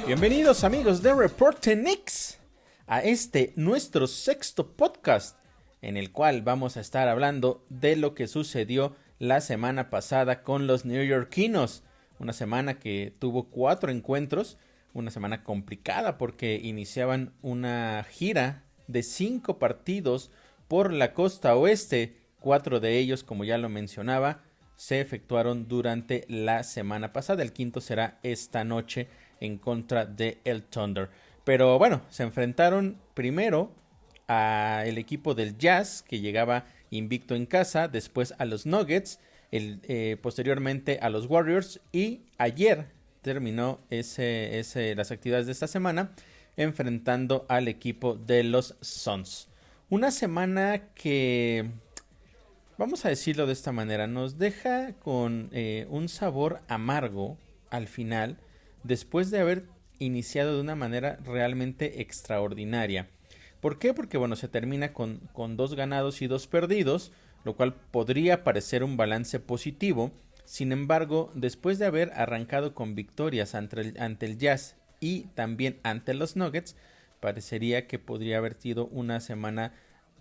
Bienvenidos amigos de Reporte Knicks a este nuestro sexto podcast en el cual vamos a estar hablando de lo que sucedió la semana pasada con los neoyorquinos. Una semana que tuvo 4 encuentros, una semana complicada porque iniciaban una gira de 5 partidos por la costa oeste. 4 de ellos, como ya lo mencionaba, se efectuaron durante la semana pasada. El quinto será esta noche en contra de el Thunder. Pero bueno, se enfrentaron primero al equipo del Jazz, que llegaba invicto en casa, después a los Nuggets, posteriormente a los Warriors, y ayer terminó las actividades de esta semana enfrentando al equipo de los Suns. Una semana que, vamos a decirlo de esta manera, nos deja con un sabor amargo al final, después de haber iniciado de una manera realmente extraordinaria. ¿Por qué? Porque bueno, se termina con 2 ganados y 2 perdidos, lo cual podría parecer un balance positivo. Sin embargo, después de haber arrancado con victorias ante el Jazz y también ante los Nuggets, parecería que podría haber sido una semana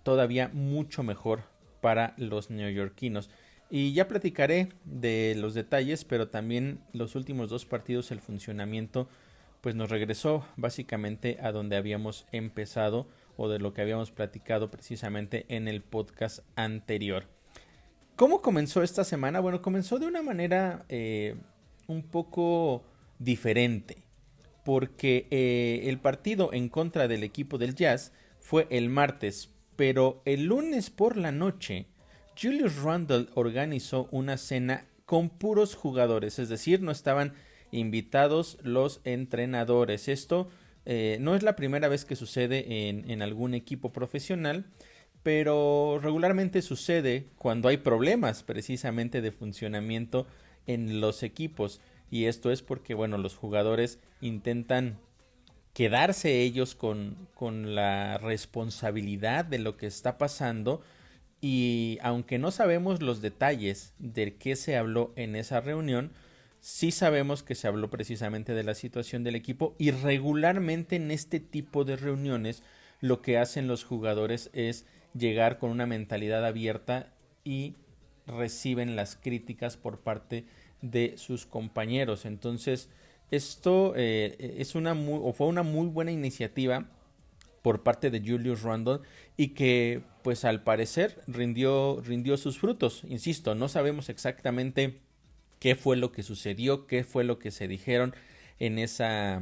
todavía mucho mejor para los neoyorquinos. Y ya platicaré de los detalles, pero también los últimos 2 partidos, el funcionamiento pues nos regresó básicamente a donde habíamos empezado o de lo que habíamos platicado precisamente en el podcast anterior. ¿Cómo comenzó esta semana? Bueno, comenzó de una manera un poco diferente, porque el partido en contra del equipo del Jazz fue el martes, pero el lunes por la noche Julius Randle organizó una cena con puros jugadores, es decir, no estaban invitados los entrenadores. Esto no es la primera vez que sucede en algún equipo profesional, pero regularmente sucede cuando hay problemas precisamente de funcionamiento en los equipos. Y esto es porque, bueno, los jugadores intentan quedarse ellos con la responsabilidad de lo que está pasando. Y aunque no sabemos los detalles de qué se habló en esa reunión, sí sabemos que se habló precisamente de la situación del equipo, y regularmente en este tipo de reuniones lo que hacen los jugadores es llegar con una mentalidad abierta y reciben las críticas por parte de sus compañeros. Entonces esto fue una muy buena iniciativa por parte de Julius Randle, y que pues al parecer rindió sus frutos. Insisto, no sabemos exactamente qué fue lo que sucedió, qué fue lo que se dijeron en esa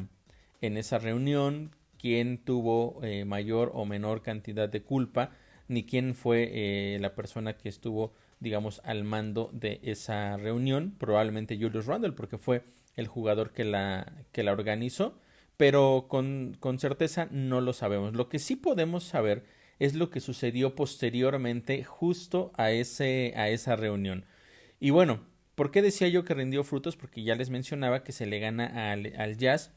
reunión, quién tuvo mayor o menor cantidad de culpa, ni quién fue la persona que estuvo, digamos, al mando de esa reunión. Probablemente Julius Randle, porque fue el jugador que la organizó, pero con certeza no lo sabemos. Lo que sí podemos saber es lo que sucedió posteriormente justo a esa reunión. Y bueno, ¿por qué decía yo que rindió frutos? Porque ya les mencionaba que se le gana al Jazz.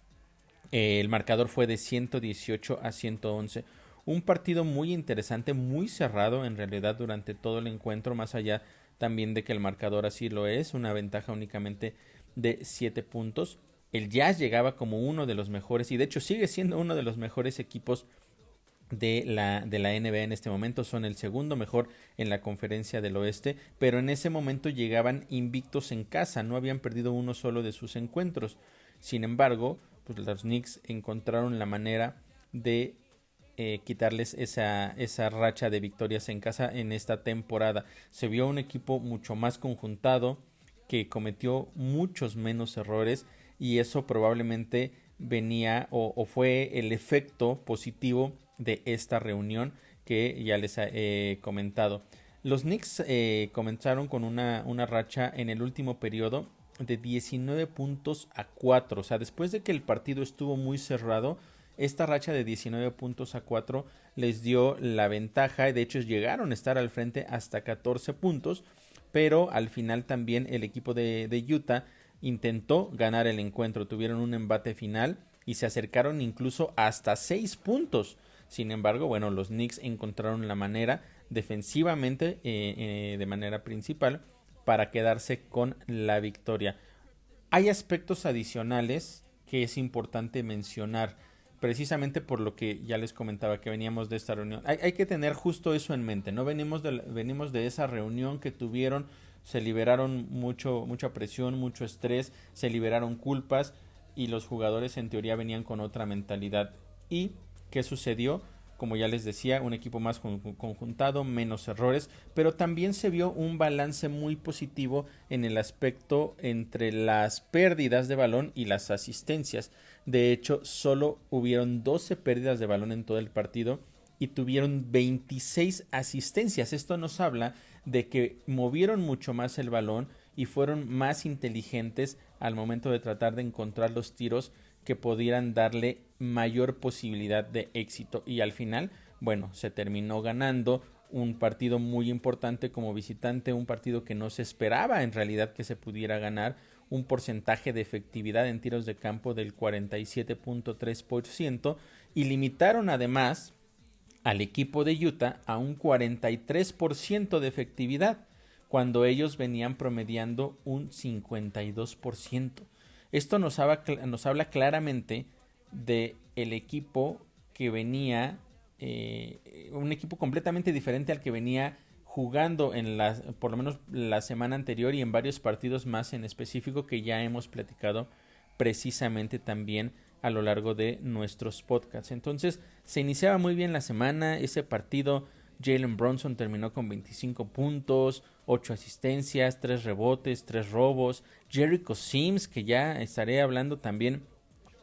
El marcador fue de 118-111. Un partido muy interesante, muy cerrado en realidad durante todo el encuentro, más allá también de que el marcador así lo es, una ventaja únicamente de 7 puntos. El Jazz llegaba como uno de los mejores, y de hecho sigue siendo uno de los mejores equipos de la NBA en este momento. Son el segundo mejor en la conferencia del oeste, pero en ese momento llegaban invictos en casa, no habían perdido uno solo de sus encuentros. Sin embargo, pues los Knicks encontraron la manera de quitarles esa racha de victorias en casa en esta temporada. Se vio un equipo mucho más conjuntado, que cometió muchos menos errores, y eso probablemente venía o fue el efecto positivo de esta reunión que ya les he comentado. Los Knicks comenzaron con una racha en el último periodo de 19 puntos a 4. O sea, después de que el partido estuvo muy cerrado, esta racha de 19 puntos a 4 les dio la ventaja. De hecho, llegaron a estar al frente hasta 14 puntos. Pero al final también el equipo de Utah intentó ganar el encuentro. Tuvieron un embate final y se acercaron incluso hasta 6 puntos. Sin embargo, bueno, los Knicks encontraron la manera defensivamente, de manera principal, para quedarse con la victoria. Hay aspectos adicionales que es importante mencionar, precisamente por lo que ya les comentaba que veníamos de esta reunión. Hay que tener justo eso en mente, ¿no? Venimos de esa reunión que tuvieron, se liberaron mucha presión, mucho estrés, se liberaron culpas y los jugadores en teoría venían con otra mentalidad. ¿Y qué sucedió? Como ya les decía, un equipo más conjuntado, menos errores, pero también se vio un balance muy positivo en el aspecto entre las pérdidas de balón y las asistencias. De hecho, solo hubieron 12 pérdidas de balón en todo el partido y tuvieron 26 asistencias. Esto nos habla de que movieron mucho más el balón y fueron más inteligentes al momento de tratar de encontrar los tiros que pudieran darle mayor posibilidad de éxito. Y al final, bueno, se terminó ganando un partido muy importante como visitante, un partido que no se esperaba en realidad que se pudiera ganar, un porcentaje de efectividad en tiros de campo del 47.3% y limitaron además al equipo de Utah a un 43% de efectividad, cuando ellos venían promediando un 52%. Esto nos habla claramente de el equipo que venía, un equipo completamente diferente al que venía jugando por lo menos la semana anterior y en varios partidos más en específico que ya hemos platicado precisamente también a lo largo de nuestros podcasts. Entonces se iniciaba muy bien la semana, ese partido Jalen Brunson terminó con 25 puntos, 8 asistencias, 3 rebotes, 3 robos. Jericho Sims, que ya estaré hablando también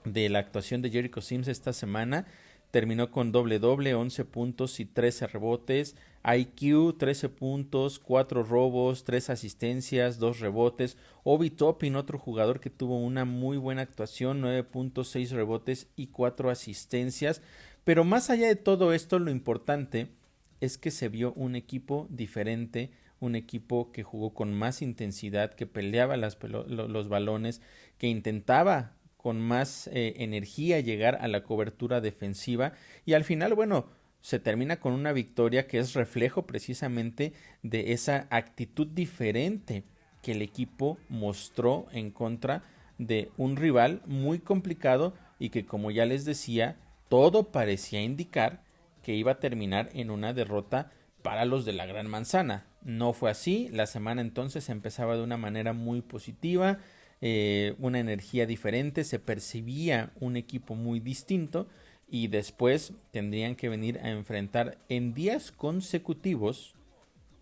de la actuación de Jericho Sims esta semana, terminó con doble, 11 puntos y 13 rebotes. IQ, 13 puntos, 4 robos, 3 asistencias, 2 rebotes. Obi Toppin, otro jugador que tuvo una muy buena actuación, 9 puntos, 6 rebotes y 4 asistencias. Pero más allá de todo esto, lo importante es que se vio un equipo diferente, un equipo que jugó con más intensidad, que peleaba los balones, que intentaba con más energía llegar a la cobertura defensiva y al final, bueno, se termina con una victoria que es reflejo precisamente de esa actitud diferente que el equipo mostró en contra de un rival muy complicado y que, como ya les decía, todo parecía indicar que iba a terminar en una derrota para los de la Gran Manzana. No fue así, la semana entonces empezaba de una manera muy positiva, una energía diferente, se percibía un equipo muy distinto y después tendrían que venir a enfrentar en días consecutivos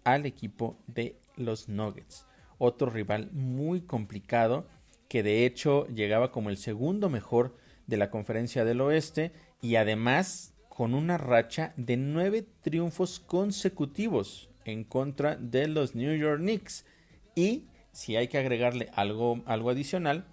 al equipo de los Nuggets, otro rival muy complicado que de hecho llegaba como el segundo mejor de la Conferencia del Oeste y además con una racha de 9 triunfos consecutivos en contra de los New York Knicks. Y si hay que agregarle algo adicional,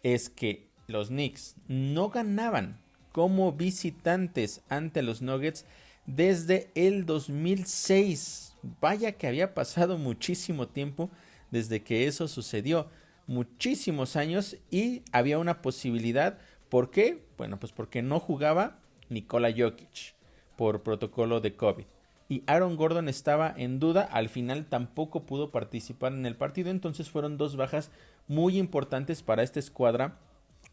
es que los Knicks no ganaban como visitantes ante los Nuggets desde el 2006. Vaya que había pasado muchísimo tiempo desde que eso sucedió, muchísimos años, y había una posibilidad. ¿Por qué? Bueno, pues porque no jugaba Nikola Jokic por protocolo de COVID y Aaron Gordon estaba en duda, al final tampoco pudo participar en el partido, entonces fueron dos bajas muy importantes para esta escuadra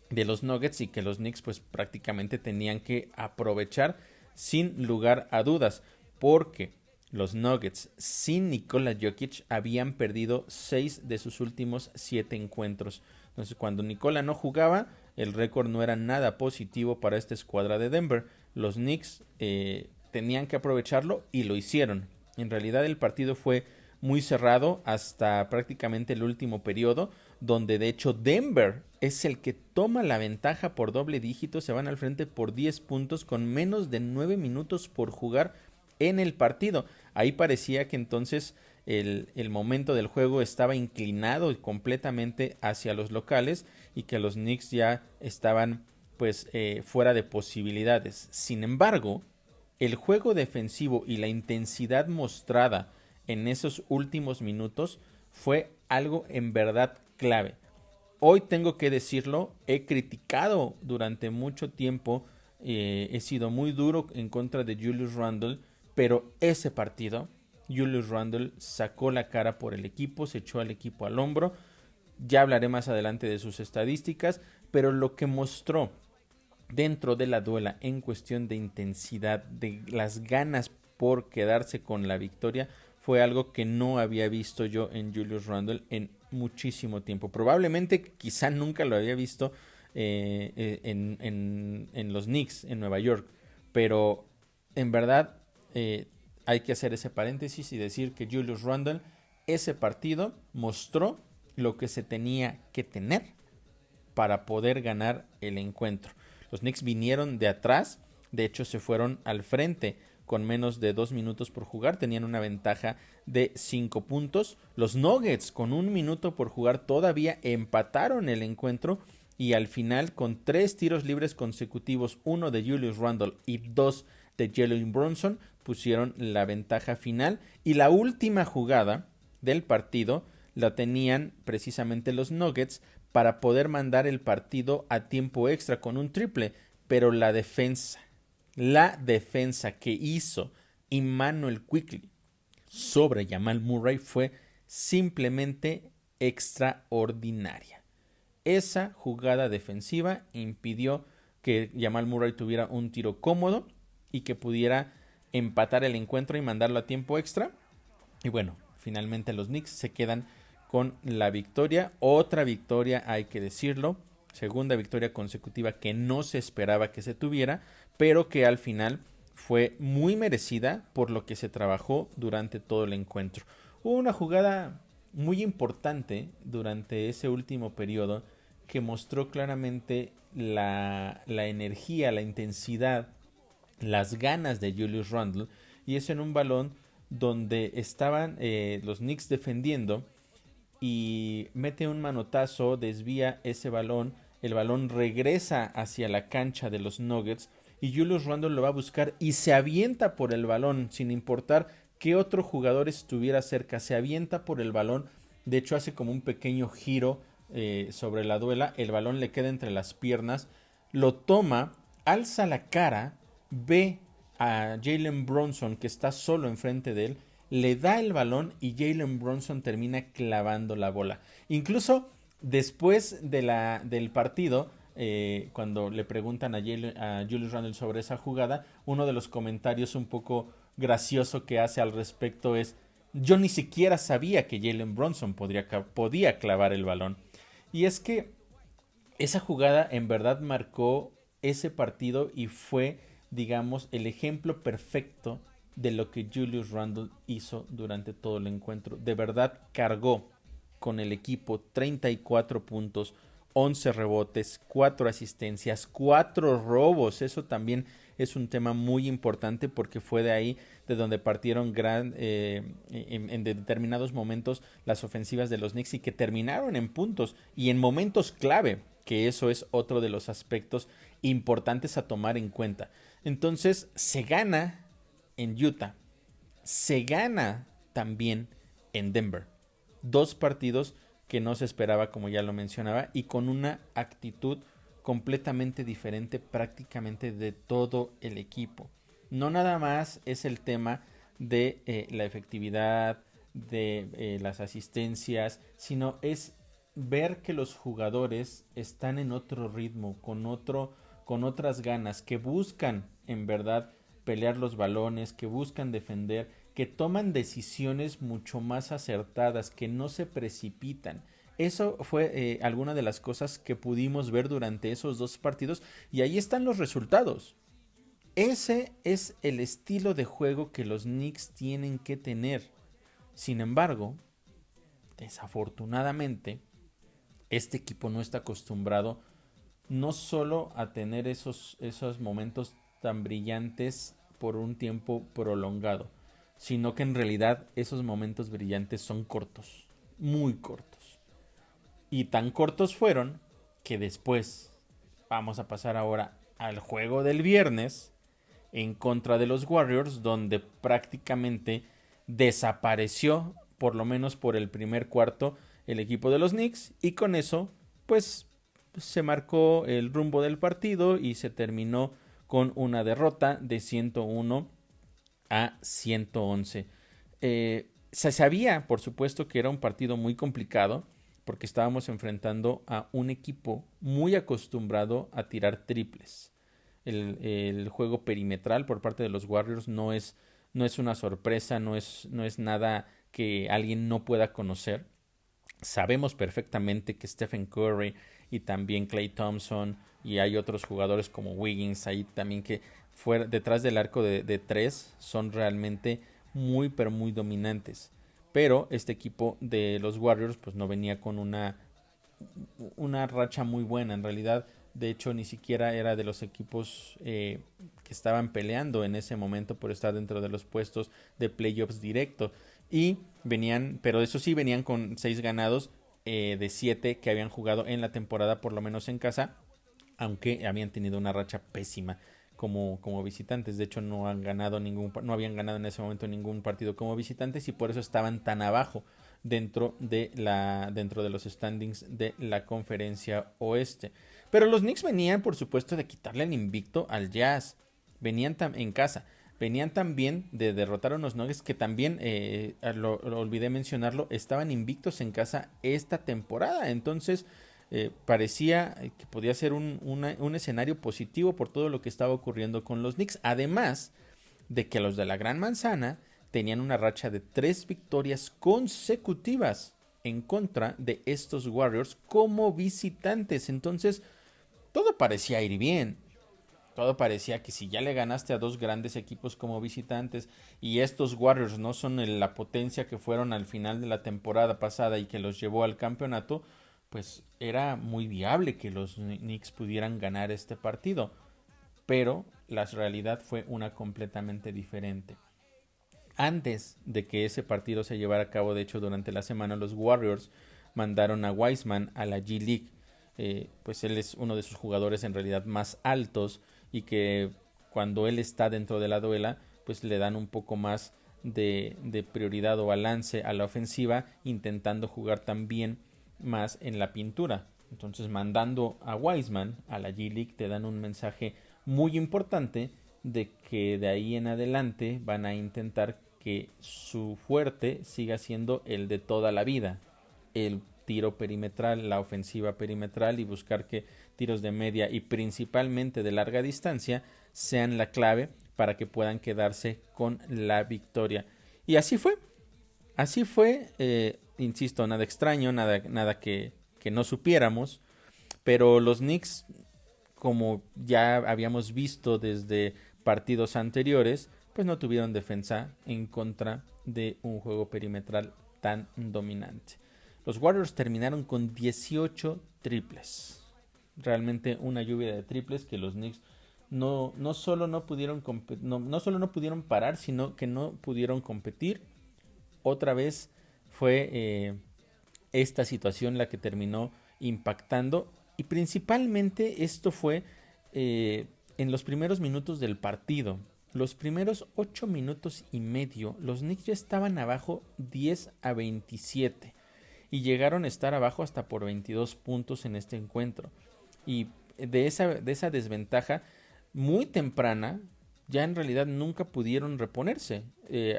de los Nuggets y que los Knicks pues prácticamente tenían que aprovechar sin lugar a dudas, porque los Nuggets sin Nikola Jokic habían perdido 6 de sus últimos 7 encuentros. Entonces cuando Nikola no jugaba, el récord no era nada positivo para esta escuadra de Denver. Los Knicks tenían que aprovecharlo y lo hicieron. En realidad el partido fue muy cerrado hasta prácticamente el último periodo, donde de hecho Denver es el que toma la ventaja por doble dígito, se van al frente por 10 puntos con menos de 9 minutos por jugar en el partido. Ahí parecía que entonces el momento del juego estaba inclinado completamente hacia los locales y que los Knicks ya estaban pues fuera de posibilidades. Sin embargo, el juego defensivo y la intensidad mostrada en esos últimos minutos fue algo en verdad clave. Hoy tengo que decirlo, he criticado durante mucho tiempo, he sido muy duro en contra de Julius Randle, pero ese partido, Julius Randle sacó la cara por el equipo, se echó al equipo al hombro. Ya hablaré más adelante de sus estadísticas, pero lo que mostró dentro de la duela en cuestión de intensidad, de las ganas por quedarse con la victoria, fue algo que no había visto yo en Julius Randle en muchísimo tiempo. Probablemente quizá nunca lo había visto en los Knicks en Nueva York, pero en verdad hay que hacer ese paréntesis y decir que Julius Randle ese partido mostró lo que se tenía que tener para poder ganar el encuentro. Los Knicks vinieron de atrás, de hecho se fueron al frente con menos de 2 minutos por jugar, tenían una ventaja de 5 puntos. Los Nuggets con 1 minuto por jugar todavía empataron el encuentro y al final con 3 tiros libres consecutivos, 1 de Julius Randle y 2 de Jalen Brunson, pusieron la ventaja final y la última jugada del partido la tenían precisamente los Nuggets para poder mandar el partido a tiempo extra con un triple, pero la defensa que hizo Immanuel Quickley sobre Jamal Murray fue simplemente extraordinaria. Esa jugada defensiva impidió que Jamal Murray tuviera un tiro cómodo y que pudiera empatar el encuentro y mandarlo a tiempo extra. Y bueno, finalmente los Knicks se quedan con la victoria, otra victoria hay que decirlo, segunda victoria consecutiva que no se esperaba que se tuviera, pero que al final fue muy merecida por lo que se trabajó durante todo el encuentro. Hubo una jugada muy importante durante ese último periodo que mostró claramente la energía, la intensidad, las ganas de Julius Randle, y es en un balón donde estaban los Knicks defendiendo y mete un manotazo, desvía ese balón, el balón regresa hacia la cancha de los Nuggets y Julius Randle lo va a buscar y se avienta por el balón sin importar qué otro jugador estuviera cerca, se avienta por el balón, de hecho hace como un pequeño giro sobre la duela, el balón le queda entre las piernas, lo toma, alza la cara, ve a Jalen Brunson que está solo enfrente de él, le da el balón y Jalen Brunson termina clavando la bola. Incluso después del partido, cuando le preguntan a Julius Randle sobre esa jugada, uno de los comentarios un poco gracioso que hace al respecto es: yo ni siquiera sabía que Jalen Brunson podía clavar el balón. Y es que esa jugada en verdad marcó ese partido y fue, digamos, el ejemplo perfecto de lo que Julius Randle hizo durante todo el encuentro. De verdad cargó con el equipo 34 puntos, 11 rebotes, 4 asistencias, 4 robos. Eso también es un tema muy importante porque fue de ahí de donde partieron en determinados momentos las ofensivas de los Knicks y que terminaron en puntos y en momentos clave, que eso es otro de los aspectos importantes a tomar en cuenta. Entonces se gana en Utah, se gana también en Denver. 2 partidos que no se esperaba, como ya lo mencionaba, y con una actitud completamente diferente prácticamente de todo el equipo. No nada más es el tema de la efectividad, de las asistencias, sino es ver que los jugadores están en otro ritmo, con otras ganas, que buscan en verdad pelear los balones, que buscan defender, que toman decisiones mucho más acertadas, que no se precipitan. Eso fue alguna de las cosas que pudimos ver durante esos 2 partidos y ahí están los resultados. Ese es el estilo de juego que los Knicks tienen que tener. Sin embargo, desafortunadamente, este equipo no está acostumbrado no solo a tener esos momentos tan brillantes por un tiempo prolongado, sino que en realidad esos momentos brillantes son cortos, muy cortos. Y tan cortos fueron que después vamos a pasar ahora al juego del viernes en contra de los Warriors, donde prácticamente desapareció, por lo menos por el primer cuarto, el equipo de los Knicks, y con eso pues se marcó el rumbo del partido y se terminó con una derrota de 101-111. Se sabía, por supuesto, que era un partido muy complicado, porque estábamos enfrentando a un equipo muy acostumbrado a tirar triples. El juego perimetral por parte de los Warriors no es una sorpresa, no es nada que alguien no pueda conocer. Sabemos perfectamente que Stephen Curry y también Klay Thompson y hay otros jugadores como Wiggins ahí también que fuera, detrás del arco de tres son realmente muy pero muy dominantes. Pero este equipo de los Warriors pues no venía con una racha muy buena. En realidad, de hecho, ni siquiera era de los equipos que estaban peleando en ese momento por estar dentro de los puestos de playoffs directo. Y venían, pero eso sí, venían con 6 ganados de 7 que habían jugado en la temporada, por lo menos en casa, aunque habían tenido una racha pésima como visitantes. De hecho, no habían ganado en ese momento ningún partido como visitantes y por eso estaban tan abajo dentro de los standings de la conferencia oeste. Pero los Knicks venían, por supuesto, de quitarle el invicto al Jazz. Venían en casa. Venían también de derrotar a unos Nuggets que también, lo olvidé mencionarlo, estaban invictos en casa esta temporada. Entonces, parecía que podía ser un escenario positivo por todo lo que estaba ocurriendo con los Knicks. Además de que los de la Gran Manzana tenían una racha de 3 victorias consecutivas en contra de estos Warriors como visitantes. Entonces, todo parecía ir bien. Todo parecía que si ya le ganaste a 2 grandes equipos como visitantes y estos Warriors no son la potencia que fueron al final de la temporada pasada y que los llevó al campeonato, pues era muy viable que los Knicks pudieran ganar este partido. Pero la realidad fue una completamente diferente. Antes de que ese partido se llevara a cabo, de hecho durante la semana, los Warriors mandaron a Wiseman a la G League. Pues él es uno de sus jugadores en realidad más altos y que cuando él está dentro de la duela pues le dan un poco más de prioridad o balance a la ofensiva, intentando jugar también más en la pintura. Entonces, mandando a Wiseman a la G League te dan un mensaje muy importante de que de ahí en adelante van a intentar que su fuerte siga siendo el de toda la vida, el tiro perimetral, la ofensiva perimetral, y buscar que tiros de media y principalmente de larga distancia sean la clave para que puedan quedarse con la victoria. Y así fue, insisto, nada extraño, nada que no supiéramos, pero los Knicks, como ya habíamos visto desde partidos anteriores, pues no tuvieron defensa en contra de un juego perimetral tan dominante. Los Warriors terminaron con 18 triples. Realmente una lluvia de triples que los Knicks no solo no pudieron parar, sino que no pudieron competir. Otra vez fue esta situación la que terminó impactando, y principalmente esto fue en los primeros minutos del partido. Los primeros 8 minutos y medio los Knicks ya estaban abajo 10-27 y llegaron a estar abajo hasta por 22 puntos en este encuentro, y de esa desventaja muy temprana ya en realidad nunca pudieron reponerse.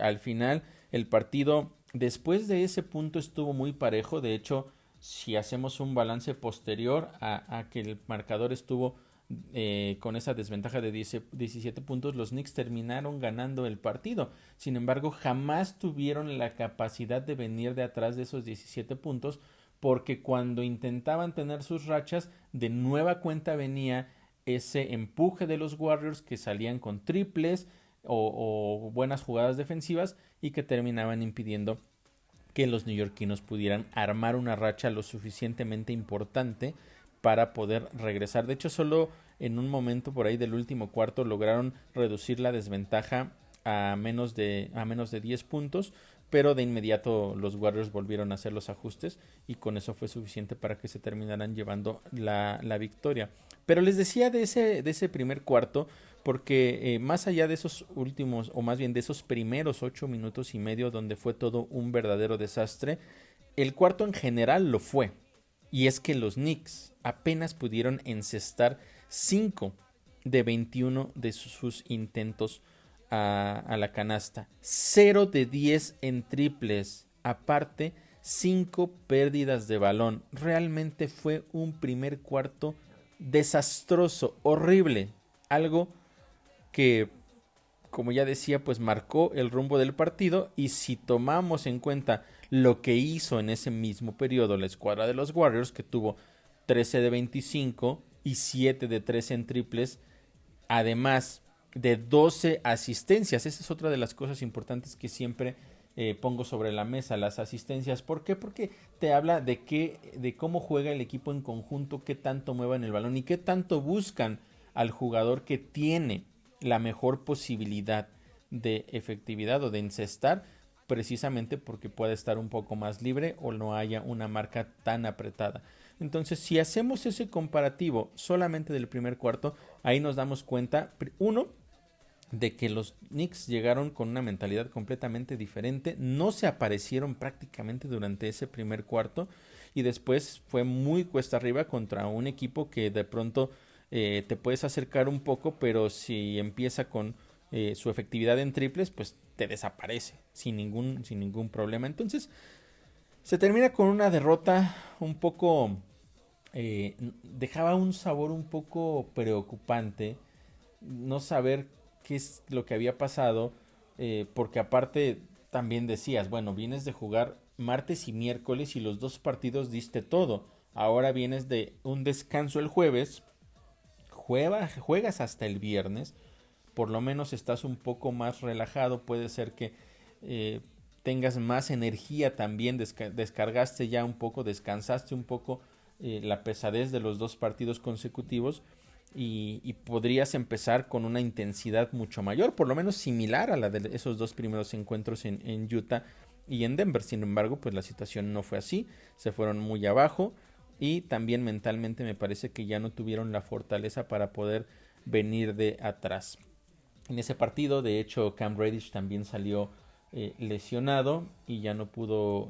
Al final el partido después de ese punto estuvo muy parejo. De hecho, si hacemos un balance posterior a que el marcador estuvo con esa desventaja de 17 puntos, los Knicks terminaron ganando el partido. Sin embargo, jamás tuvieron la capacidad de venir de atrás de esos 17 puntos, porque cuando intentaban tener sus rachas, de nueva cuenta venía ese empuje de los Warriors que salían con triples o buenas jugadas defensivas y que terminaban impidiendo que los neoyorquinos pudieran armar una racha lo suficientemente importante para poder regresar. De hecho, solo en un momento por ahí del último cuarto lograron reducir la desventaja a menos de 10 puntos, pero de inmediato los Warriors volvieron a hacer los ajustes y con eso fue suficiente para que se terminaran llevando la victoria. Pero les decía de ese primer cuarto porque más allá de esos últimos, o más bien de esos primeros 8 minutos y medio donde fue todo un verdadero desastre, el cuarto en general lo fue. Y es que los Knicks apenas pudieron encestar 5 de 21 de sus intentos a la canasta. 0 de 10 en triples. Aparte 5 pérdidas de balón. Realmente fue un primer cuarto desastroso, horrible. Algo que, como ya decía, pues marcó el rumbo del partido. Y si tomamos en cuenta lo que hizo en ese mismo periodo la escuadra de los Warriors, que tuvo 13 de 25 y 7 de 13 en triples, además de 12 asistencias. Esa es otra de las cosas importantes que siempre pongo sobre la mesa, las asistencias. ¿Por qué? Porque te habla de cómo juega el equipo en conjunto, qué tanto mueven el balón y qué tanto buscan al jugador que tiene la mejor posibilidad de efectividad o de encestar, precisamente porque puede estar un poco más libre o no haya una marca tan apretada. Entonces, si hacemos ese comparativo solamente del primer cuarto, ahí nos damos cuenta, uno, de que los Knicks llegaron con una mentalidad completamente diferente, no se aparecieron prácticamente durante ese primer cuarto y después fue muy cuesta arriba contra un equipo que de pronto te puedes acercar un poco, pero si empieza con su efectividad en triples, pues te desaparece sin ningún problema. Entonces se termina con una derrota un poco, dejaba un sabor un poco preocupante, no saber qué es lo que había pasado, porque aparte también decías, bueno, vienes de jugar martes y miércoles y los dos partidos diste todo, ahora vienes de un descanso el jueves, juegas hasta el viernes, por lo menos estás un poco más relajado, puede ser que tengas más energía también, descargaste ya un poco, descansaste un poco la pesadez de los dos partidos consecutivos y podrías empezar con una intensidad mucho mayor, por lo menos similar a la de esos dos primeros encuentros en Utah y en Denver. Sin embargo, pues la situación no fue así, se fueron muy abajo y también mentalmente me parece que ya no tuvieron la fortaleza para poder venir de atrás. En ese partido, de hecho, Cam Reddish también salió lesionado y ya no pudo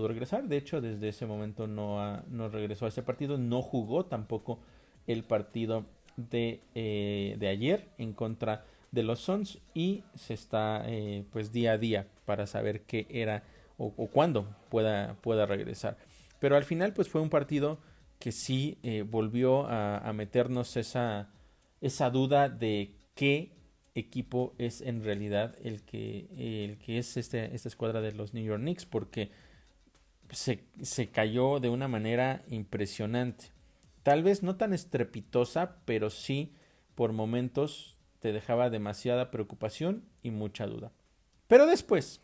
regresar. De hecho, desde ese momento no regresó a ese partido, no jugó tampoco el partido de ayer en contra de los Suns y se está pues día a día para saber qué era o cuándo pueda regresar. Pero al final pues fue un partido que sí volvió a meternos esa duda de qué equipo es en realidad el que es esta escuadra de los New York Knicks, porque se cayó de una manera impresionante. Tal vez no tan estrepitosa, pero sí por momentos te dejaba demasiada preocupación y mucha duda. Pero después,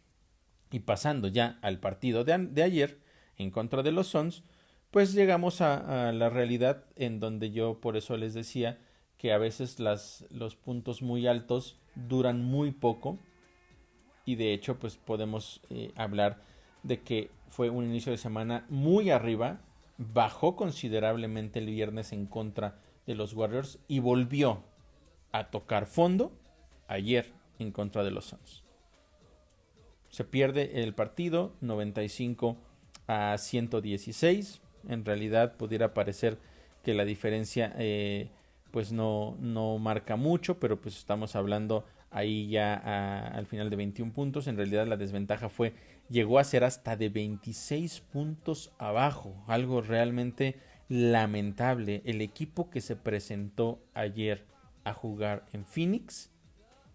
y pasando ya al partido de ayer en contra de los Suns, pues llegamos a la realidad en donde yo por eso les decía que a veces los puntos muy altos duran muy poco y de hecho pues podemos hablar de que fue un inicio de semana muy arriba, bajó considerablemente el viernes en contra de los Warriors y volvió a tocar fondo ayer en contra de los Suns. Se pierde el partido 95-116. En realidad pudiera parecer que la diferencia pues no marca mucho, pero pues estamos hablando ahí ya al final de 21 puntos. En realidad la desventaja llegó a ser hasta de 26 puntos abajo, algo realmente lamentable. El equipo que se presentó ayer a jugar en Phoenix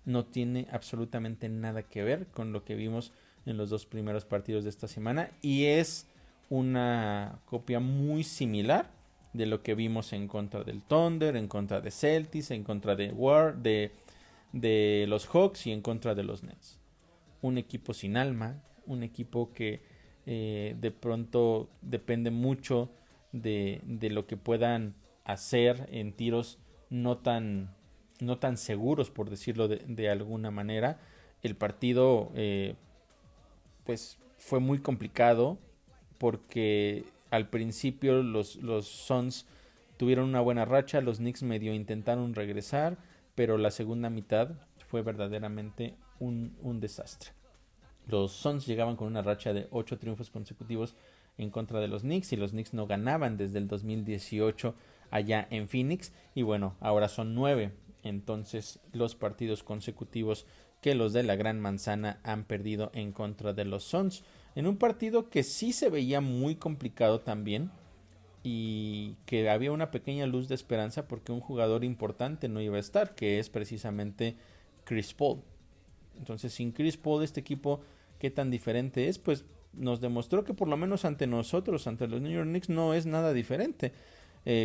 no tiene absolutamente nada que ver con lo que vimos en los dos primeros partidos de esta semana y es una copia muy similar de lo que vimos en contra del Thunder, en contra de Celtics, en contra de los Hawks y en contra de los Nets. Un equipo sin alma, un equipo que de pronto depende mucho de lo que puedan hacer en tiros no tan seguros, por decirlo de alguna manera. El partido pues fue muy complicado porque al principio los Suns tuvieron una buena racha, los Knicks medio intentaron regresar, pero la segunda mitad fue verdaderamente un desastre. Los Suns llegaban con una racha de 8 triunfos consecutivos en contra de los Knicks y los Knicks no ganaban desde el 2018 allá en Phoenix y bueno, ahora son 9. Entonces los partidos consecutivos que los de la Gran Manzana han perdido en contra de los Suns, en un partido que sí se veía muy complicado también y que había una pequeña luz de esperanza porque un jugador importante no iba a estar, que es precisamente Chris Paul. Entonces, sin Chris Paul, este equipo, ¿qué tan diferente es? Pues nos demostró que por lo menos ante nosotros, ante los New York Knicks, no es nada diferente.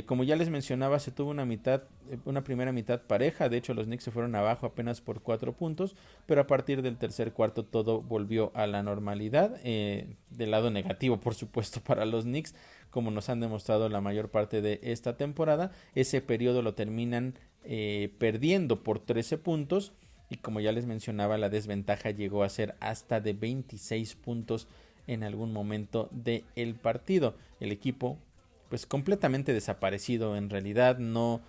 Como ya les mencionaba, se tuvo una primera mitad pareja. De hecho, los Knicks se fueron abajo apenas por 4 puntos, pero a partir del tercer cuarto todo volvió a la normalidad. Del lado negativo, por supuesto, para los Knicks, como nos han demostrado la mayor parte de esta temporada. Ese periodo lo terminan perdiendo por 13 puntos. Y como ya les mencionaba, la desventaja llegó a ser hasta de 26 puntos en algún momento del partido. El equipo pues completamente desaparecido, en realidad no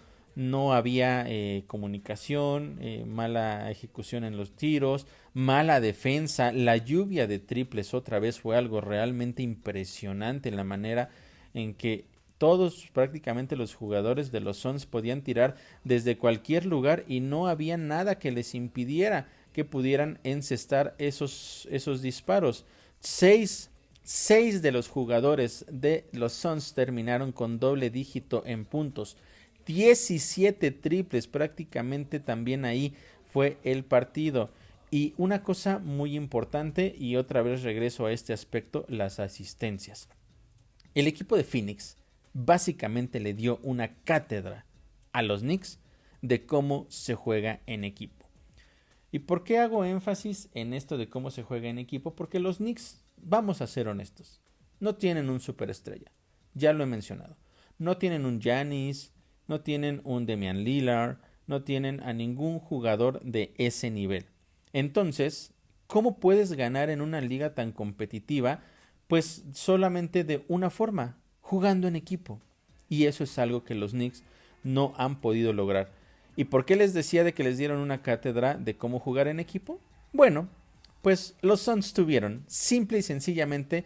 había comunicación, mala ejecución en los tiros, mala defensa, la lluvia de triples otra vez fue algo realmente impresionante, la manera en que todos prácticamente los jugadores de los Suns podían tirar desde cualquier lugar y no había nada que les impidiera que pudieran encestar esos disparos. Seis de los jugadores de los Suns terminaron con doble dígito en puntos. 17 triples prácticamente también ahí fue el partido. Y una cosa muy importante, y otra vez regreso a este aspecto, las asistencias. El equipo de Phoenix básicamente le dio una cátedra a los Knicks de cómo se juega en equipo. ¿Y por qué hago énfasis en esto de cómo se juega en equipo? Porque los Knicks, vamos a ser honestos, no tienen un superestrella. Ya lo he mencionado. No tienen un Giannis, no tienen un Damian Lillard, no tienen a ningún jugador de ese nivel. Entonces, ¿cómo puedes ganar en una liga tan competitiva? Pues solamente de una forma, jugando en equipo. Y eso es algo que los Knicks no han podido lograr. ¿Y por qué les decía de que les dieron una cátedra de cómo jugar en equipo? Bueno, pues los Suns tuvieron simple y sencillamente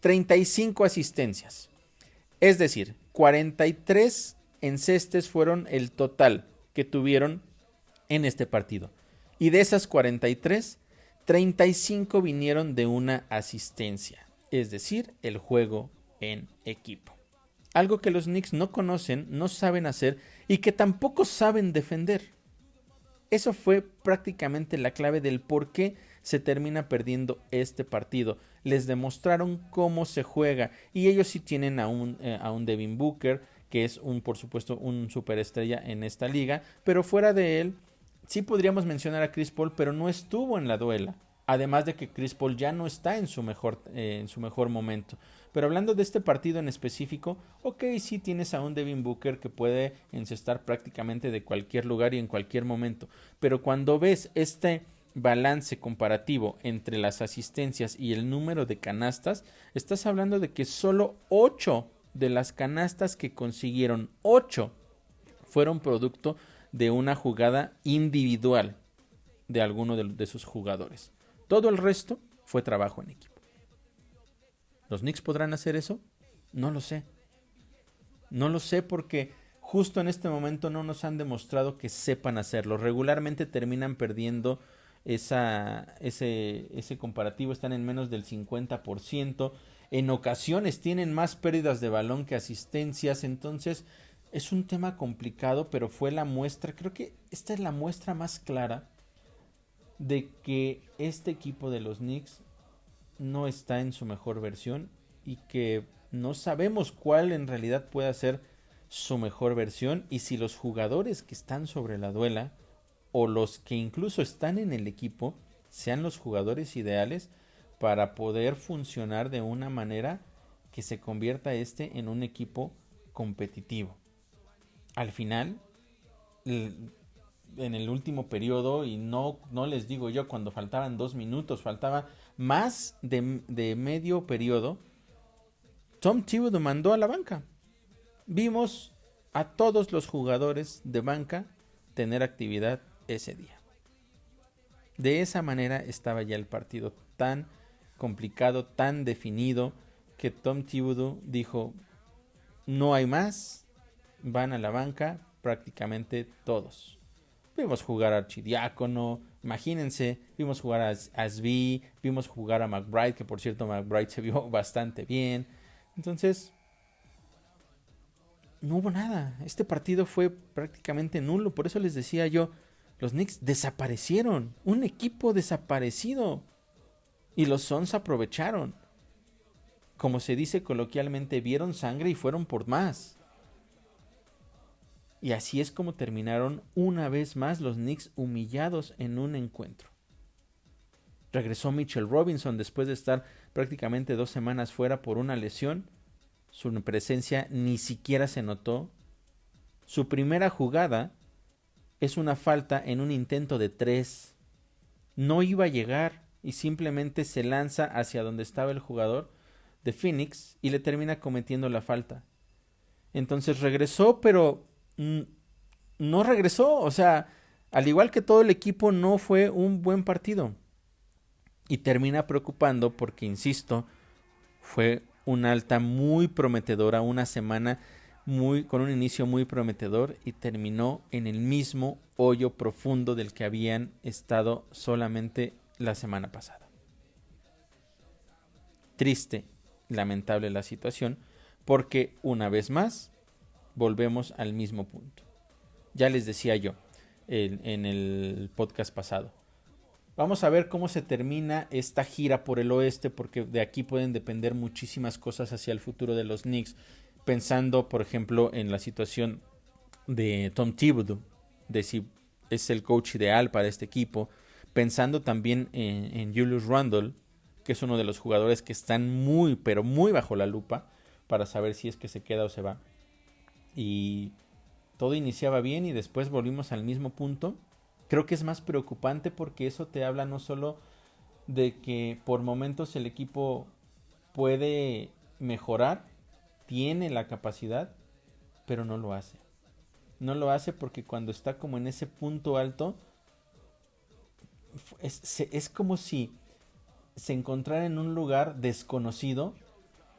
35 asistencias. Es decir, 43 encestes fueron el total que tuvieron en este partido. Y de esas 43, 35 vinieron de una asistencia. Es decir, el juego en equipo. Algo que los Knicks no conocen, no saben hacer y que tampoco saben defender. Eso fue prácticamente la clave del por qué se termina perdiendo este partido. Les demostraron cómo se juega y ellos sí tienen a un Devin Booker, que es por supuesto un superestrella en esta liga, pero fuera de él sí podríamos mencionar a Chris Paul, pero no estuvo en la duela. Además de que Chris Paul ya no está en su mejor momento. Pero hablando de este partido en específico, ok, sí tienes a un Devin Booker que puede encestar prácticamente de cualquier lugar y en cualquier momento. Pero cuando ves este balance comparativo entre las asistencias y el número de canastas, estás hablando de que solo 8 de las canastas que consiguieron, 8 fueron producto de una jugada individual de alguno de sus jugadores. Todo el resto fue trabajo en equipo. ¿Los Knicks podrán hacer eso? No lo sé. No lo sé porque justo en este momento no nos han demostrado que sepan hacerlo. Regularmente terminan perdiendo ese comparativo. Están en menos del 50%. En ocasiones tienen más pérdidas de balón que asistencias. Entonces es un tema complicado, pero fue la muestra. Creo que esta es la muestra más clara de que este equipo de los Knicks no está en su mejor versión y que no sabemos cuál en realidad puede ser su mejor versión y si los jugadores que están sobre la duela o los que incluso están en el equipo sean los jugadores ideales para poder funcionar de una manera que se convierta en un equipo competitivo. Al final, en el último periodo, y no les digo yo cuando faltaban 2 minutos, faltaba más de medio periodo, Tom Thibodeau mandó a la banca. Vimos a todos los jugadores de banca tener actividad ese día. De esa manera estaba ya el partido tan complicado, tan definido, que Tom Thibodeau dijo, no hay más, van a la banca prácticamente todos. Vimos jugar a Archidiácono, imagínense, vimos jugar a Svi, vimos jugar a McBride, que por cierto McBride se vio bastante bien. Entonces, no hubo nada. Este partido fue prácticamente nulo. Por eso les decía yo, los Knicks desaparecieron. Un equipo desaparecido. Y los Suns aprovecharon. Como se dice coloquialmente, vieron sangre y fueron por más. Y así es como terminaron una vez más los Knicks humillados en un encuentro. Regresó Mitchell Robinson después de estar prácticamente 2 semanas fuera por una lesión. Su presencia ni siquiera se notó. Su primera jugada es una falta en un intento de 3. No iba a llegar y simplemente se lanza hacia donde estaba el jugador de Phoenix y le termina cometiendo la falta. Entonces regresó, pero no regresó. O sea, al igual que todo el equipo, no fue un buen partido. Y termina preocupando porque, insisto, fue una alta muy prometedora, una semana con un inicio muy prometedor y terminó en el mismo hoyo profundo del que habían estado solamente la semana pasada. Triste, lamentable la situación, porque una vez más volvemos al mismo punto. Ya les decía yo en el podcast pasado. Vamos a ver cómo se termina esta gira por el oeste, porque de aquí pueden depender muchísimas cosas hacia el futuro de los Knicks. Pensando, por ejemplo, en la situación de Tom Thibodeau, de si es el coach ideal para este equipo. Pensando también en Julius Randle, que es uno de los jugadores que están muy, pero muy bajo la lupa para saber si es que se queda o se va. Y todo iniciaba bien y después volvimos al mismo punto. Creo que es más preocupante porque eso te habla no solo de que por momentos el equipo puede mejorar, tiene la capacidad, pero no lo hace. No lo hace porque cuando está como en ese punto alto, es como si se encontrara en un lugar desconocido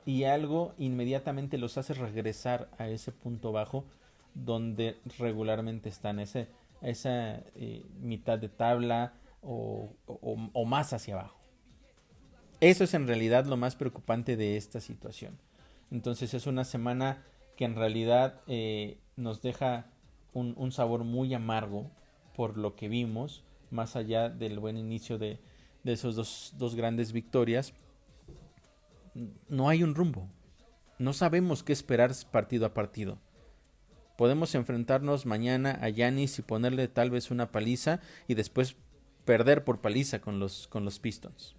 y algo inmediatamente los hace regresar a ese punto bajo donde regularmente están, esa mitad de tabla o más hacia abajo. Eso es en realidad lo más preocupante de esta situación. Entonces es una semana que en realidad nos deja un sabor muy amargo por lo que vimos, más allá del buen inicio de esos dos grandes victorias. No hay un rumbo. No sabemos qué esperar partido a partido. Podemos enfrentarnos mañana a Giannis y ponerle tal vez una paliza y después perder por paliza con los Pistons.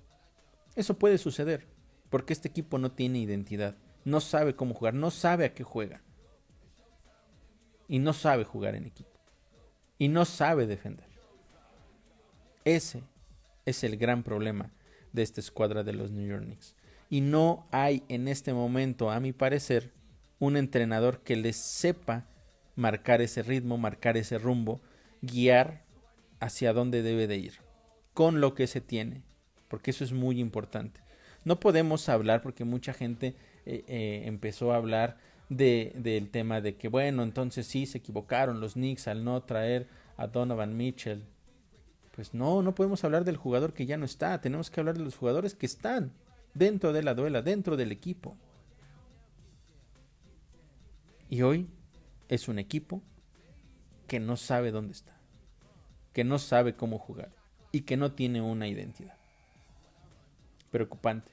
Eso puede suceder, porque este equipo no tiene identidad, no sabe cómo jugar, no sabe a qué juega. Y no sabe jugar en equipo. Y no sabe defender. Ese es el gran problema de esta escuadra de los New York Knicks. Y no hay en este momento, a mi parecer, un entrenador que les sepa marcar ese ritmo, marcar ese rumbo, guiar hacia dónde debe de ir, con lo que se tiene, porque eso es muy importante. No podemos hablar, porque mucha gente empezó a hablar del tema de que, bueno, entonces sí se equivocaron los Knicks al no traer a Donovan Mitchell. Pues no podemos hablar del jugador que ya no está, tenemos que hablar de los jugadores que están dentro de la duela, dentro del equipo. Y hoy es un equipo que no sabe dónde está, que no sabe cómo jugar y que no tiene una identidad. Preocupante.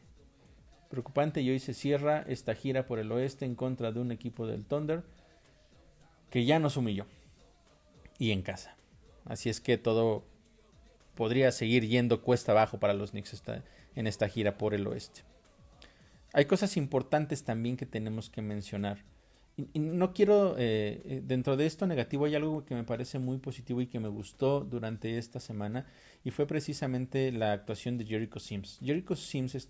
Preocupante, y hoy se cierra esta gira por el oeste en contra de un equipo del Thunder que ya nos humilló. Y en casa. Así es que todo podría seguir yendo cuesta abajo para los Knicks en esta gira por el oeste. Hay cosas importantes también que tenemos que mencionar. Y no quiero, dentro de esto negativo hay algo que me parece muy positivo y que me gustó durante esta semana, y fue precisamente la actuación de Jericho Sims. Jericho Sims,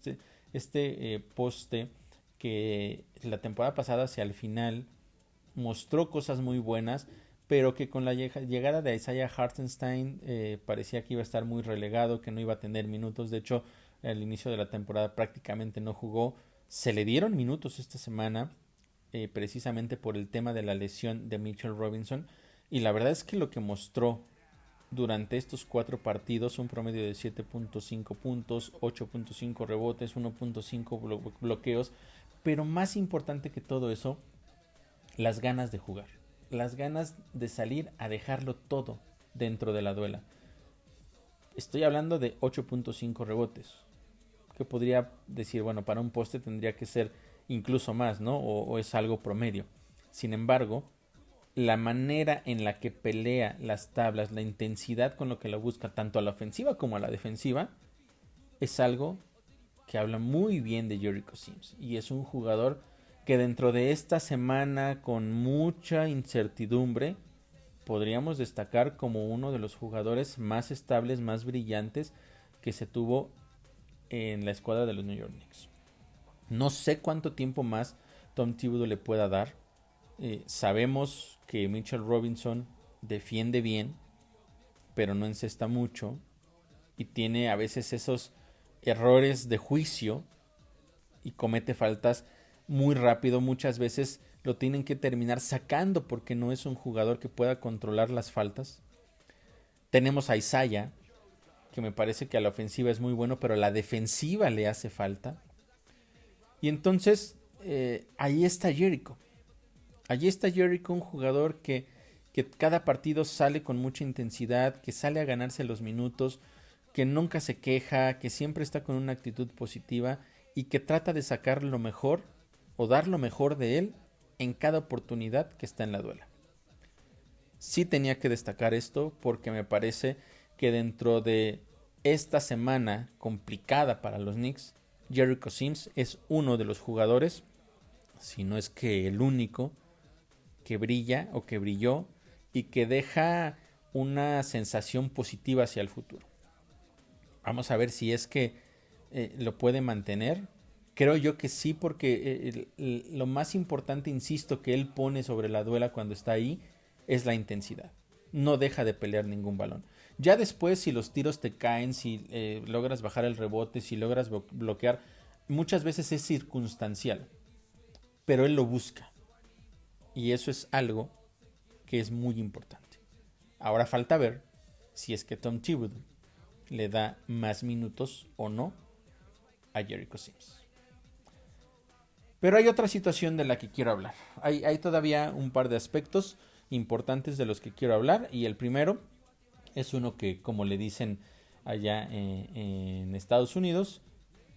poste que la temporada pasada hacia el final mostró cosas muy buenas, pero que con la llegada de Isaiah Hartenstein parecía que iba a estar muy relegado, que no iba a tener minutos. De hecho, al inicio de la temporada prácticamente no jugó. Se le dieron minutos esta semana, precisamente por el tema de la lesión de Mitchell Robinson, y la verdad es que lo que mostró durante estos 4 partidos, un promedio de 7.5 puntos, 8.5 rebotes, 1.5 bloqueos, pero más importante que todo eso, las ganas de jugar, las ganas de salir a dejarlo todo dentro de la duela. Estoy hablando de 8.5 rebotes, que podría decir, bueno, para un poste tendría que ser incluso más, ¿no? O es algo promedio. Sin embargo, la manera en la que pelea las tablas, la intensidad con lo que lo busca tanto a la ofensiva como a la defensiva, es algo que habla muy bien de Jericho Sims. Y es un jugador que dentro de esta semana con mucha incertidumbre podríamos destacar como uno de los jugadores más estables, más brillantes que se tuvo en la escuadra de los New York Knicks. No sé cuánto tiempo más Tom Thibodeau le pueda dar. Sabemos que Mitchell Robinson defiende bien, pero no encesta mucho y tiene a veces esos errores de juicio y comete faltas muy rápido. Muchas veces lo tienen que terminar sacando porque no es un jugador que pueda controlar las faltas. Tenemos a Isaiah, que me parece que a la ofensiva es muy bueno, pero a la defensiva le hace falta. Y entonces ahí está Jericho. Allí está Jericho, un jugador que cada partido sale con mucha intensidad, que sale a ganarse los minutos, que nunca se queja, que siempre está con una actitud positiva y que trata de sacar lo mejor o dar lo mejor de él en cada oportunidad que está en la duela. Sí tenía que destacar esto porque me parece que dentro de esta semana complicada para los Knicks, Jericho Sims es uno de los jugadores, si no es que el único, que brilla o que brilló y que deja una sensación positiva hacia el futuro. Vamos a ver si es que lo puede mantener. Creo yo que sí, porque lo más importante, insisto, que él pone sobre la duela cuando está ahí es la intensidad. No deja de pelear ningún balón. Ya después, si los tiros te caen, si logras bajar el rebote, si logras bloquear, muchas veces es circunstancial, pero él lo busca. Y eso es algo que es muy importante. Ahora falta ver si es que Tom Thibodeau le da más minutos o no a Jericho Sims. Pero hay otra situación de la que quiero hablar. Hay todavía un par de aspectos importantes de los que quiero hablar. Y el primero es uno que, como le dicen allá en Estados Unidos,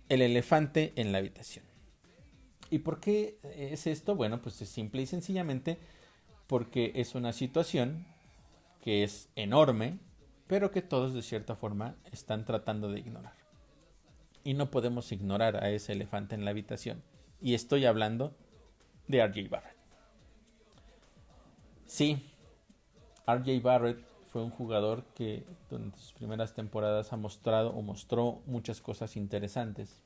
el elefante en la habitación. ¿Y por qué es esto? Bueno, pues es simple y sencillamente porque es una situación que es enorme, pero que todos de cierta forma están tratando de ignorar. Y no podemos ignorar a ese elefante en la habitación. Y estoy hablando de RJ Barrett. Sí, RJ Barrett fue un jugador que durante sus primeras temporadas mostró muchas cosas interesantes.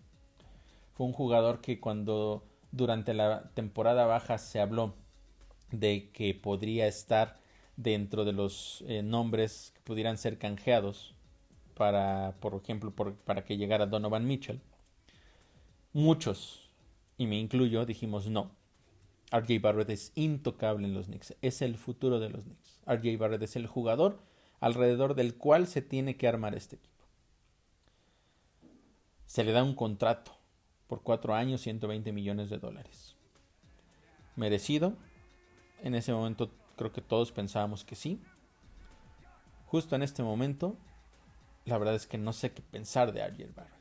Fue un jugador que cuando durante la temporada baja se habló de que podría estar dentro de los nombres que pudieran ser canjeados por ejemplo, para que llegara Donovan Mitchell. Muchos, y me incluyo, dijimos no. RJ Barrett es intocable en los Knicks, es el futuro de los Knicks. RJ Barrett es el jugador alrededor del cual se tiene que armar este equipo. Se le da un contrato por 4 años, $120 millones. ¿Merecido? En ese momento creo que todos pensábamos que sí. Justo en este momento, la verdad es que no sé qué pensar de RJ Barrett.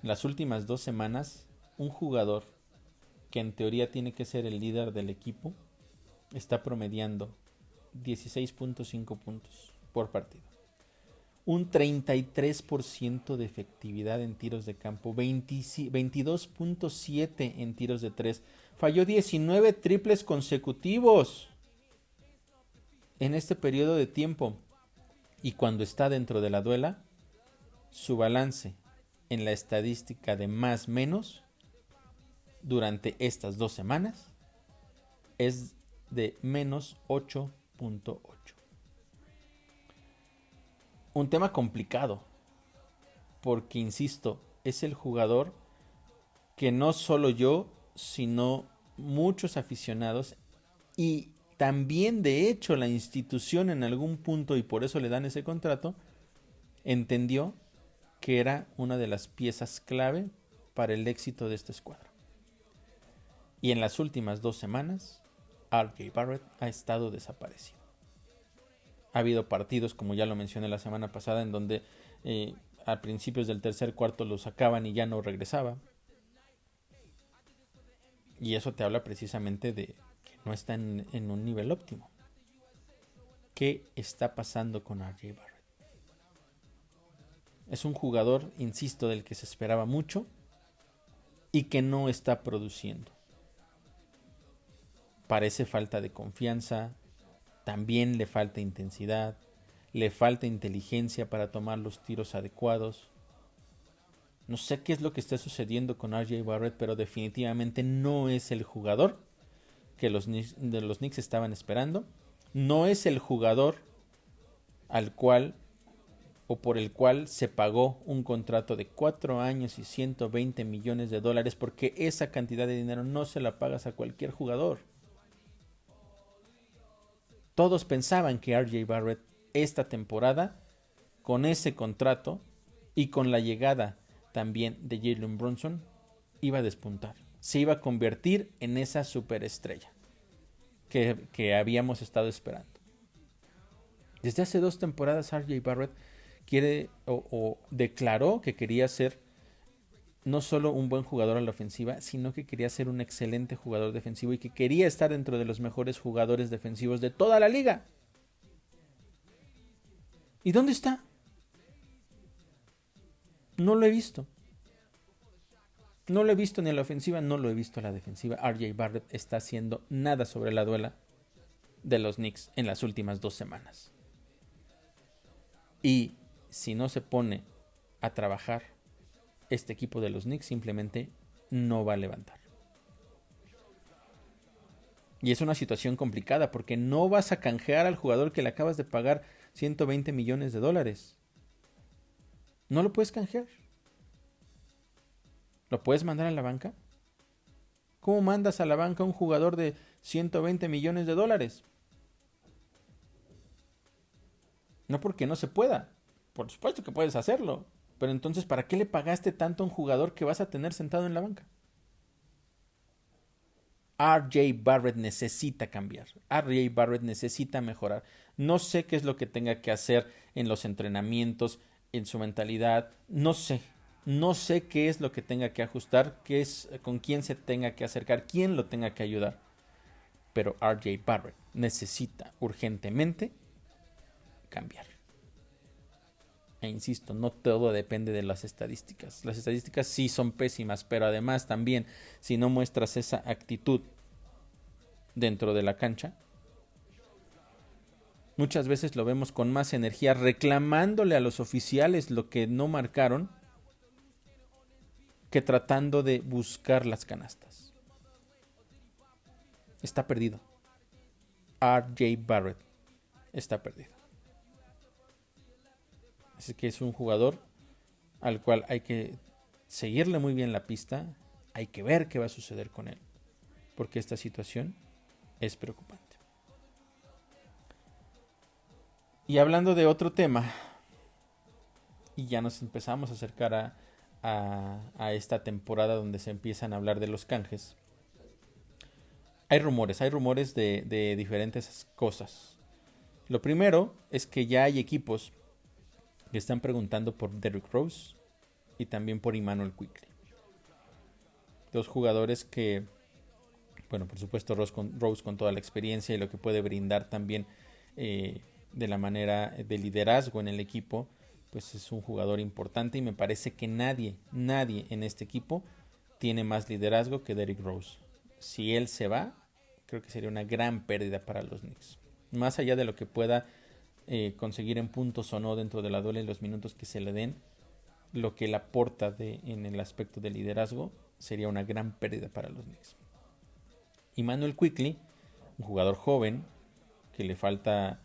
En las últimas 2 semanas, un jugador que en teoría tiene que ser el líder del equipo está promediando 16.5 puntos por partido. Un 33% de efectividad en tiros de campo, 22.7 en tiros de 3. Falló 19 triples consecutivos en este periodo de tiempo. Y cuando está dentro de la duela, su balance en la estadística de más menos durante estas 2 semanas es de menos 8.8. Un tema complicado, porque insisto, es el jugador que no solo yo, sino muchos aficionados y también de hecho la institución en algún punto, y por eso le dan ese contrato, entendió que era una de las piezas clave para el éxito de esta escuadra. Y en las últimas 2 semanas, R.J. Barrett ha estado desaparecido. Ha habido partidos, como ya lo mencioné la semana pasada, en donde a principios del tercer cuarto lo sacaban y ya no regresaba. Y eso te habla precisamente de que no está en un nivel óptimo. ¿Qué está pasando con R.J. Barrett? Es un jugador, insisto, del que se esperaba mucho y que no está produciendo. Parece falta de confianza, también le falta intensidad, le falta inteligencia para tomar los tiros adecuados. No sé qué es lo que está sucediendo con R.J. Barrett, pero definitivamente no es el jugador que los Knicks estaban esperando. No es el jugador al cual o por el cual se pagó un contrato de 4 años y $120 millones, porque esa cantidad de dinero no se la pagas a cualquier jugador. Todos pensaban que R.J. Barrett esta temporada, con ese contrato y con la llegada también de Jalen Brunson, iba a despuntar. Se iba a convertir en esa superestrella que habíamos estado esperando. Desde hace 2 temporadas R.J. Barrett quiere o declaró que quería ser no solo un buen jugador a la ofensiva, sino que quería ser un excelente jugador defensivo y que quería estar dentro de los mejores jugadores defensivos de toda la liga. ¿Y dónde está? No lo he visto. No lo he visto ni a la ofensiva, no lo he visto a la defensiva. R.J. Barrett está haciendo nada sobre la duela de los Knicks en las últimas 2 semanas. Y si no se pone a trabajar, este equipo de los Knicks simplemente no va a levantar. Y es una situación complicada porque no vas a canjear al jugador que le acabas de pagar $120 millones. No lo puedes canjear. ¿Lo puedes mandar a la banca? ¿Cómo mandas a la banca a un jugador de $120 millones? No porque no se pueda. Por supuesto que puedes hacerlo. Pero entonces, ¿para qué le pagaste tanto a un jugador que vas a tener sentado en la banca? R.J. Barrett necesita cambiar. R.J. Barrett necesita mejorar. No sé qué es lo que tenga que hacer en los entrenamientos, en su mentalidad. No sé. No sé qué es lo que tenga que ajustar, con quién se tenga que acercar, quién lo tenga que ayudar. Pero R.J. Barrett necesita urgentemente cambiar. E insisto, no todo depende de las estadísticas. Las estadísticas sí son pésimas, pero además también, si no muestras esa actitud dentro de la cancha, muchas veces lo vemos con más energía reclamándole a los oficiales lo que no marcaron que tratando de buscar las canastas. Está perdido. R.J. Barrett está perdido. Así que es un jugador al cual hay que seguirle muy bien la pista. Hay que ver qué va a suceder con él, porque esta situación es preocupante. Y hablando de otro tema, y ya nos empezamos a acercar a esta temporada donde se empiezan a hablar de los canjes. Hay rumores de diferentes cosas. Lo primero es que ya hay equipos que están preguntando por Derrick Rose y también por Immanuel Quickley. 2 jugadores que, bueno, por supuesto Rose con toda la experiencia y lo que puede brindar también de la manera de liderazgo en el equipo, pues es un jugador importante y me parece que nadie en este equipo tiene más liderazgo que Derrick Rose. Si él se va, creo que sería una gran pérdida para los Knicks. Más allá de lo que pueda conseguir en puntos o no dentro de la duela y los minutos que se le den, lo que él aporta en el aspecto de liderazgo sería una gran pérdida para los Knicks. Immanuel Quickley, un jugador joven que le falta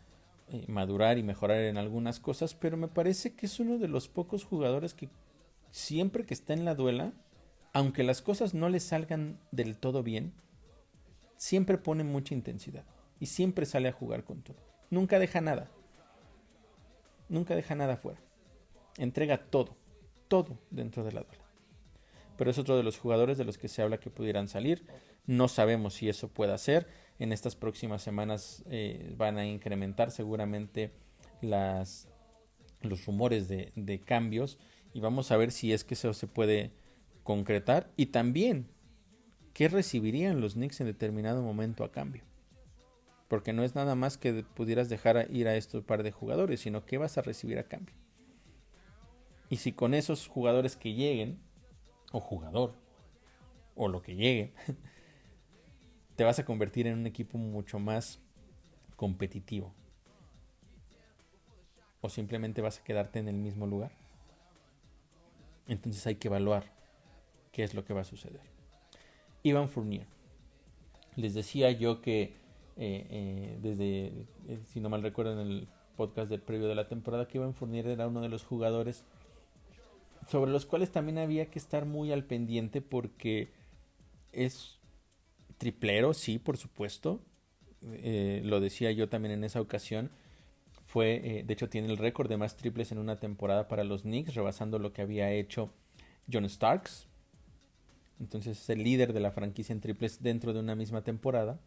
madurar y mejorar en algunas cosas, pero me parece que es uno de los pocos jugadores que siempre que está en la duela, aunque las cosas no le salgan del todo bien, siempre pone mucha intensidad. y siempre sale a jugar con todo. Nunca deja nada. Nunca deja nada fuera. Entrega todo. Todo dentro de la duela. Pero es otro de los jugadores de los que se habla que pudieran salir. No sabemos si eso pueda ser. En estas próximas semanas van a incrementar seguramente los rumores de cambios. Y vamos a ver si es que eso se puede concretar. Y también, ¿qué recibirían los Knicks en determinado momento a cambio? Porque no es nada más que pudieras dejar ir a estos par de jugadores, sino qué vas a recibir a cambio. Y si con esos jugadores que lleguen, o jugador, o lo que llegue, te vas a convertir en un equipo mucho más competitivo. O simplemente vas a quedarte en el mismo lugar. Entonces hay que evaluar qué es lo que va a suceder. Evan Fournier. Les decía yo que si no mal recuerdo en el podcast del previo de la temporada, que Evan Fournier era uno de los jugadores sobre los cuales también había que estar muy al pendiente porque es triplero, sí, por supuesto. Lo decía yo también en esa ocasión. De hecho, tiene el récord de más triples en una temporada para los Knicks, rebasando lo que había hecho John Starks. Entonces es el líder de la franquicia en triples dentro de una misma temporada.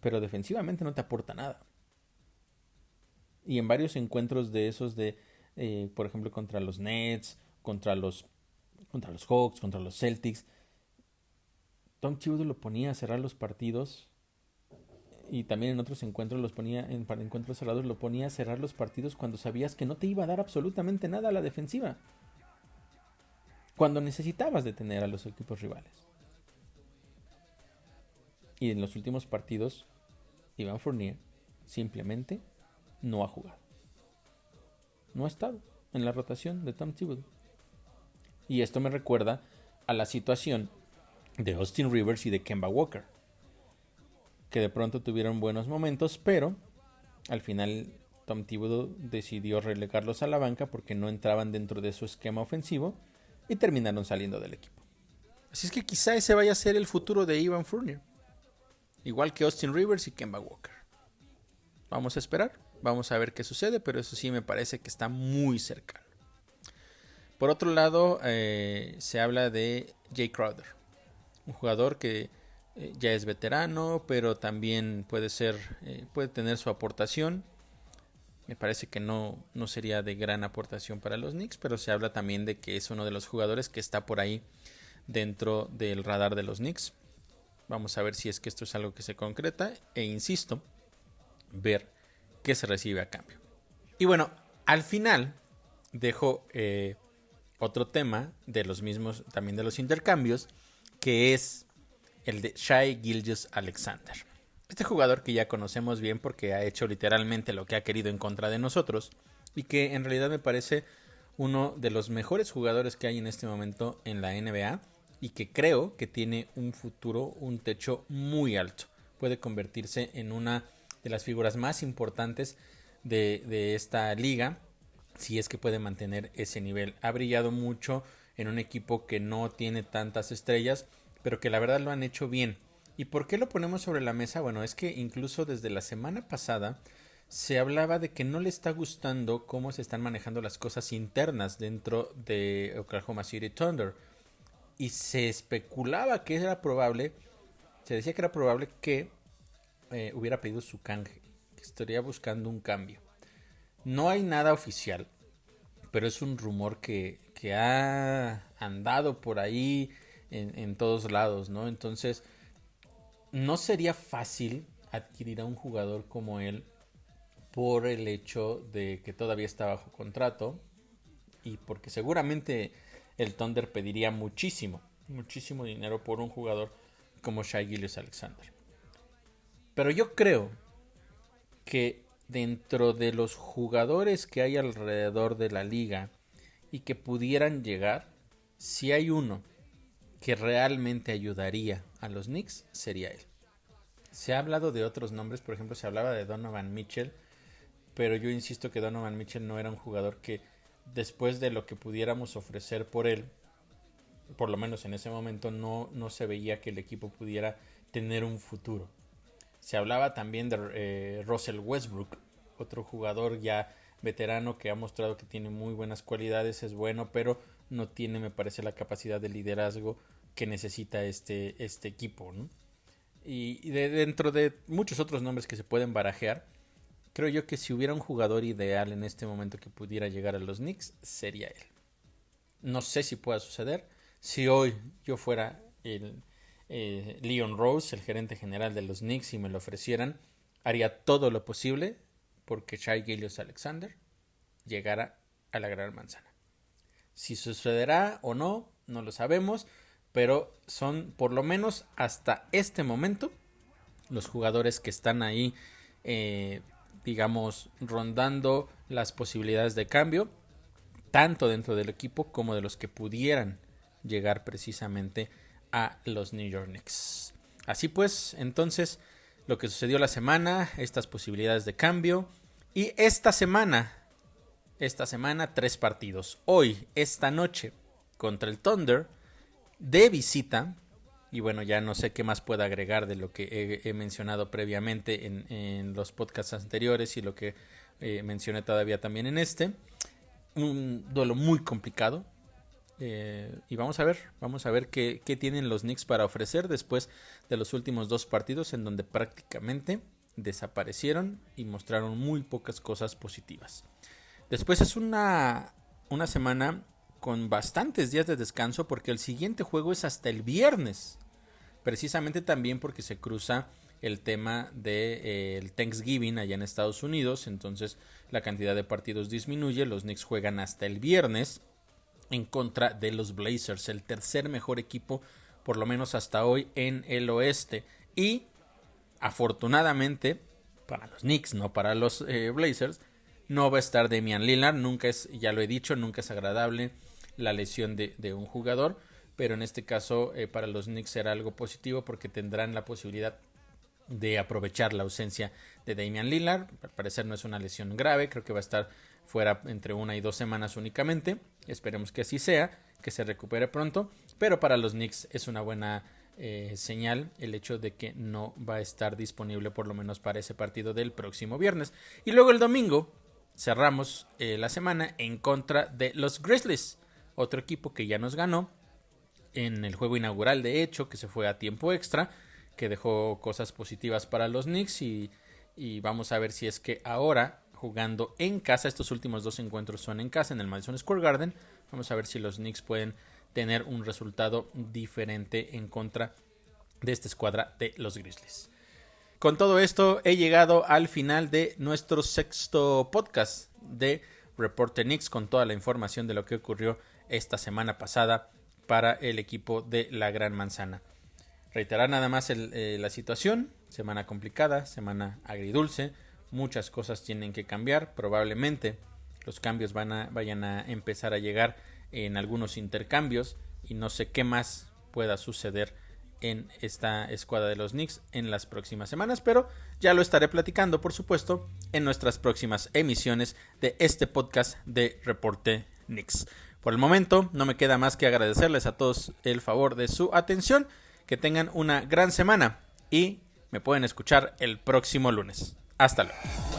Pero defensivamente no te aporta nada. Y en varios encuentros de esos por ejemplo, contra los Nets, contra los Hawks, contra los Celtics, Tom Thibodeau lo ponía a cerrar los partidos. Y también en otros encuentros en encuentros cerrados lo ponía a cerrar los partidos cuando sabías que no te iba a dar absolutamente nada a la defensiva. Cuando necesitabas detener a los equipos rivales. Y en los últimos partidos, Evan Fournier simplemente no ha jugado. No ha estado en la rotación de Tom Thibodeau. Y esto me recuerda a la situación de Austin Rivers y de Kemba Walker, que de pronto tuvieron buenos momentos, pero al final Tom Thibodeau decidió relegarlos a la banca porque no entraban dentro de su esquema ofensivo y terminaron saliendo del equipo. Así es que quizá ese vaya a ser el futuro de Evan Fournier, igual que Austin Rivers y Kemba Walker. Vamos a esperar, vamos a ver qué sucede, pero eso sí me parece que está muy cercano. Por otro lado, se habla de Jay Crowder, un jugador que ya es veterano, pero también puede tener su aportación. Me parece que no sería de gran aportación para los Knicks, pero se habla también de que es uno de los jugadores que está por ahí dentro del radar de los Knicks. Vamos a ver si es que esto es algo que se concreta e insisto, ver qué se recibe a cambio. Y bueno, al final dejo otro tema de los mismos, también de los intercambios, que es el de Shai Gilgeous-Alexander. Este jugador que ya conocemos bien porque ha hecho literalmente lo que ha querido en contra de nosotros y que en realidad me parece uno de los mejores jugadores que hay en este momento en la NBA y que creo que tiene un futuro, un techo muy alto. Puede convertirse en una de las figuras más importantes de esta liga si es que puede mantener ese nivel. Ha brillado mucho en un equipo que no tiene tantas estrellas, pero que la verdad lo han hecho bien. ¿Y por qué lo ponemos sobre la mesa? Bueno, es que incluso desde la semana pasada se hablaba de que no le está gustando cómo se están manejando las cosas internas dentro de Oklahoma City Thunder. Y se especulaba que era probable, se decía que era probable que hubiera pedido su canje, que estaría buscando un cambio. No hay nada oficial, pero es un rumor que ha andado por ahí en todos lados, ¿no? Entonces, no sería fácil adquirir a un jugador como él por el hecho de que todavía está bajo contrato y porque seguramente el Thunder pediría muchísimo dinero por un jugador como Shai Gilgeous-Alexander. Pero yo creo que dentro de los jugadores que hay alrededor de la liga y que pudieran llegar, si hay uno que realmente ayudaría a los Knicks, sería él. Se ha hablado de otros nombres, por ejemplo, se hablaba de Donovan Mitchell, pero yo insisto que Donovan Mitchell no era un jugador que después de lo que pudiéramos ofrecer por él, por lo menos en ese momento, no se veía que el equipo pudiera tener un futuro. Se hablaba también de Russell Westbrook, otro jugador ya veterano que ha mostrado que tiene muy buenas cualidades, es bueno, pero no tiene, me parece, la capacidad de liderazgo que necesita este equipo, ¿no? Y dentro de muchos otros nombres que se pueden barajear, creo yo que si hubiera un jugador ideal en este momento que pudiera llegar a los Knicks, sería él. No sé si pueda suceder. Si hoy yo fuera el Leon Rose, el gerente general de los Knicks, y me lo ofrecieran, haría todo lo posible porque Shai Gilgeous-Alexander llegara a la Gran Manzana. Si sucederá o no, no lo sabemos, pero son por lo menos hasta este momento los jugadores que están ahí, digamos, rondando las posibilidades de cambio, tanto dentro del equipo como de los que pudieran llegar precisamente a los New York Knicks. Así pues, entonces, lo que sucedió la semana, estas posibilidades de cambio, y esta semana 3 partidos. Hoy, esta noche, contra el Thunder, de visita. Y bueno, ya no sé qué más puedo agregar de lo que he mencionado previamente en los podcasts anteriores y lo que mencioné todavía también en este. Un duelo muy complicado. Y vamos a ver qué tienen los Knicks para ofrecer después de los últimos 2 partidos en donde prácticamente desaparecieron y mostraron muy pocas cosas positivas. Después es una semana con bastantes días de descanso porque el siguiente juego es hasta el viernes. Precisamente también porque se cruza el tema del Thanksgiving allá en Estados Unidos. Entonces la cantidad de partidos disminuye. Los Knicks juegan hasta el viernes en contra de los Blazers, el tercer mejor equipo, por lo menos hasta hoy, en el oeste. Y afortunadamente para los Knicks, no para los Blazers, no va a estar Damian Lillard. Nunca es, ya lo he dicho, nunca es agradable la lesión de un jugador, pero en este caso para los Knicks será algo positivo porque tendrán la posibilidad de aprovechar la ausencia de Damian Lillard. Al parecer no es una lesión grave, creo que va a estar fuera entre 1 y 2 semanas únicamente. Esperemos que así sea, que se recupere pronto, pero para los Knicks es una buena señal el hecho de que no va a estar disponible por lo menos para ese partido del próximo viernes. Y luego el domingo cerramos la semana en contra de los Grizzlies, otro equipo que ya nos ganó en el juego inaugural, de hecho, que se fue a tiempo extra, que dejó cosas positivas para los Knicks y vamos a ver si es que ahora, jugando en casa, estos últimos 2 encuentros son en casa, en el Madison Square Garden, vamos a ver si los Knicks pueden tener un resultado diferente en contra de esta escuadra de los Grizzlies. Con todo esto he llegado al final de nuestro 6º podcast de Reporte Knicks con toda la información de lo que ocurrió esta semana pasada para el equipo de la Gran Manzana. Reiterar nada más la situación, semana complicada, semana agridulce, muchas cosas tienen que cambiar, probablemente los cambios vayan a empezar a llegar en algunos intercambios y no sé qué más pueda suceder en esta escuadra de los Knicks en las próximas semanas, pero ya lo estaré platicando, por supuesto, en nuestras próximas emisiones de este podcast de Reporte Knicks. Por el momento, no me queda más que agradecerles a todos el favor de su atención, que tengan una gran semana y me pueden escuchar el próximo lunes. Hasta luego.